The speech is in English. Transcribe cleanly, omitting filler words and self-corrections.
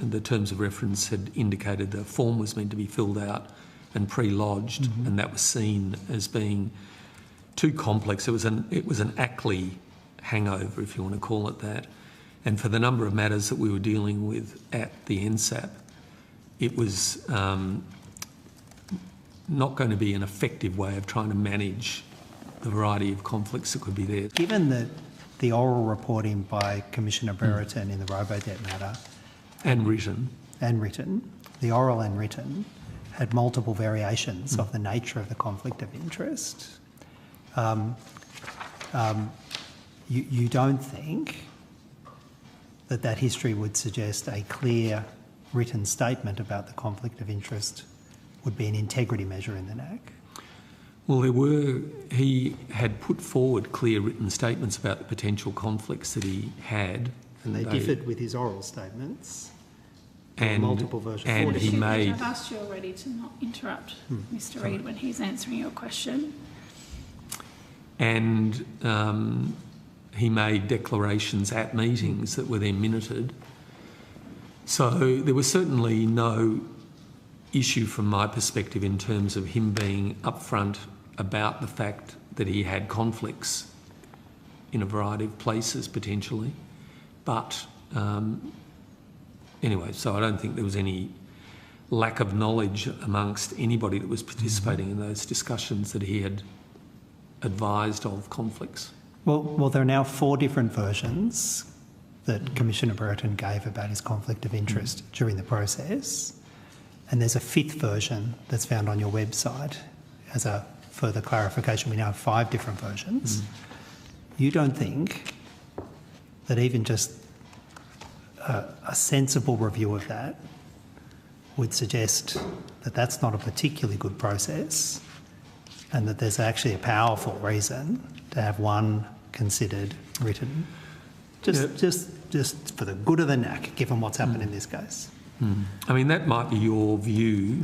The terms of reference had indicated the form was meant to be filled out and pre-lodged, and that was seen as being too complex. It was an ACLI hangover, if you want to call it that. And for the number of matters that we were dealing with at the NSAP, it was not going to be an effective way of trying to manage the variety of conflicts that could be there. Given that the oral reporting by Commissioner Brereton in the Robodebt matter and written, the oral and written had multiple variations of the nature of the conflict of interest, you don't think that history would suggest a clear written statement about the conflict of interest would be an integrity measure in the NACC? Well, he had put forward clear written statements about the potential conflicts that he had. And they differed with his oral statements. And multiple versions. And he made... I've asked you already to not interrupt Mr. Reed when he's answering your question. And he made declarations at meetings that were then minuted. So there was certainly no issue from my perspective in terms of him being upfront about the fact that he had conflicts in a variety of places potentially. But anyway, so I don't think there was any lack of knowledge amongst anybody that was participating in those discussions that he had advised of conflicts. Well, there are now 4 different versions that Commissioner Brereton gave about his conflict of interest during the process, and there's a 5th version that's found on your website. As a further clarification, we now have 5 different versions. You don't think that even just a sensible review of that would suggest that that's not a particularly good process and that there's actually a powerful reason to have one considered written, just for the good of the NACC, given what's happened in this case? I mean, that might be your view.